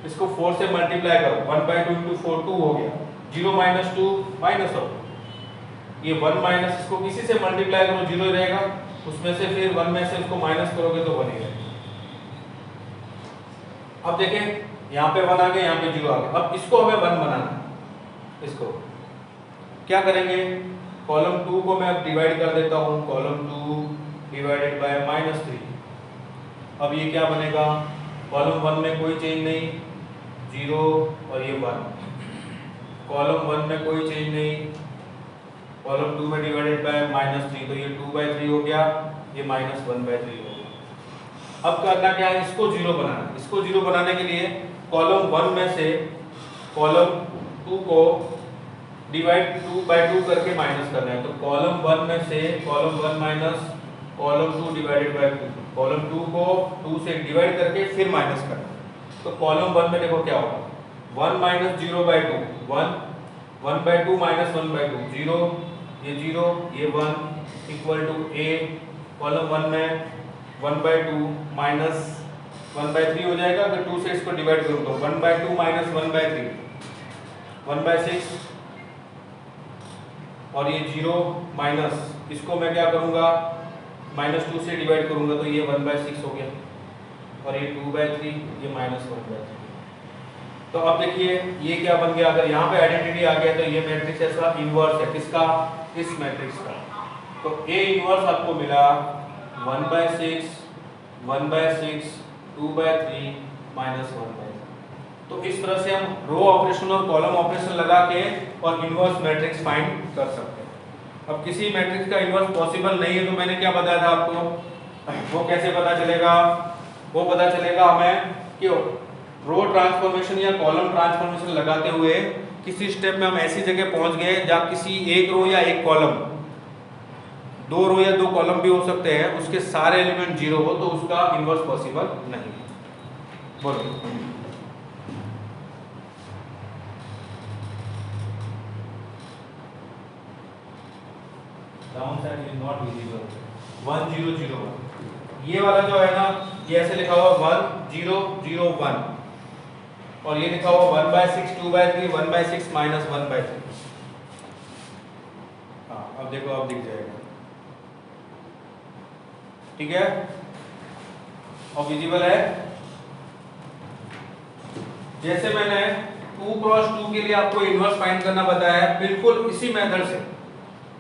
इसको 4 से मल्टीप्लाई करो, 1 बाय 2 × 4 2 हो गया, 0 - 2 माइनस हो, ये 1 माइनस इसको किसी से मल्टीप्लाई करो 0 ही रहेगा, उसमें से फिर 1 में से इसको माइनस करोगे तो 1 ही रहेगा। अब देखें यहाँ पे 1 आ गया, यहाँ पे 0 आ गया, अब इसको हमें 1 बनाना है। इसको क्या करेंगे, कॉलम 2 को मैं अब डिवाइड कर देता हूँ, कॉलम 2 डिवाइडेड बाय -3, अब ये क्या बनेगा, कॉलम 1 में कोई चेंज नहीं 0 और ये 1, कॉलम 1 में कोई चेंज नहीं, कॉलम 2 में डिवाइडेड बाय -3, तो ये 2/3 हो गया, ये -1/3 हो गया। अब करना क्या है, इसको 0 बनाना है। इसको 0 बनाने के लिए कॉलम 1 में से कॉलम 2 को डिवाइड 2/2 करके माइनस करना है, तो कॉलम 1 में से column 1 minus column 2 divided by 2, column 2 को 2 से डिवाइड करके फिर माइनस करना है। तो कॉलम 1 में देखो क्या होगा, 1 - 0/2 1, 1/2 - 1/2 0, ये 0 ये 1 इक्वल टू a, कॉलम 1 में 1/2 माइनस 1/3 हो जाएगा, अगर 2 से इसको डिवाइड करूँ तो 1/2 माइनस 1/3 1/6, और ये 0 माइनस इसको मैं क्या करूँगा, -2 से डिवाइड करूँगा तो ये 1/6 हो गया, और ये 2/3 ये -1/3। तो अब देखिए ये क्या बन गया, अगर यहाँ पे आइडेंटिटी आ गया तो ये मैट्रिक्स ऐसा इनवर्स है किसका, इस मैट्रिक्स का। तो A इनवर्स आपको मिला 1/6 1/6 2/3 -1/3। तो इस तरह से हम रो ऑपरेशन और कॉलम ऑपरेशन लगा के और इनवर्स मैट्रिक्स फाइंड कर सकते हैं। अब किसी मैट्रिक्स का इनवर्स पॉसिबल नहीं है तो मैंने क्या बताया था आपको, वो कैसे पता चलेगा, वो पता चलेगा हमें कि रो ट्रांसफॉर्मेशन या कॉलम ट्रांसफॉर्मेशन लगाते हुए किसी स्टेप में हम ऐसी जगह पहुंच गए जहां किसी एक रो या एक कॉलम, दो रो या दो कॉलम भी हो सकते हैं, उसके सारे एलिमेंट जीरो हो तो उसका इनवर्स पॉसिबल नहीं है। बोलो down side is not visible 1 0 0 1। ये वाला जो है ना ये ऐसे लिखा हुआ 1 0 0 1 और ये लिखा हुआ 1/6 2/3 1/6 -1/3। हाँ अब देखो अब दिख जाएगा, ठीक है और विजिबल है। जैसे मैंने 2x2 के लिए आपको इनवर्स फाइंड करना बताया है, बिल्कुल इसी मेथड से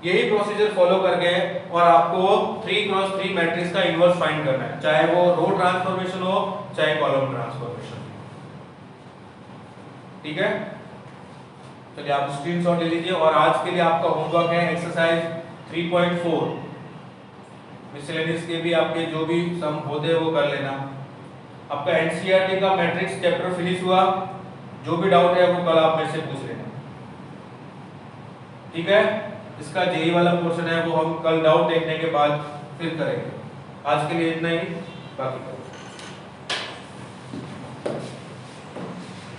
यही प्रोसीजर फॉलो करके और आपको 3x3 मैट्रिक्स का इनवर्स फाइंड करना है, चाहे वो रो ट्रांसफॉर्मेशन हो चाहे कॉलम ट्रांसफॉर्मेशन, ठीक है। चलिए आप स्क्रीनशॉट ले लीजिए और आज के लिए आपका होमवर्क है एक्सरसाइज 3.4। मिसलेनियस के भी आपके जो भी सम होते हैं वो कर लेना। आपका एनसीईआरटी का मैट्रिक्स चैप्टर फिनिश हुआ, जो भी डाउट है वो कल आप मेरे से पूछ लेना, ठीक है। इसका जेई वाला पोर्शन है वो हम कल डाउट देखने के बाद फिर करेंगे। आज के लिए इतना ही, बाकी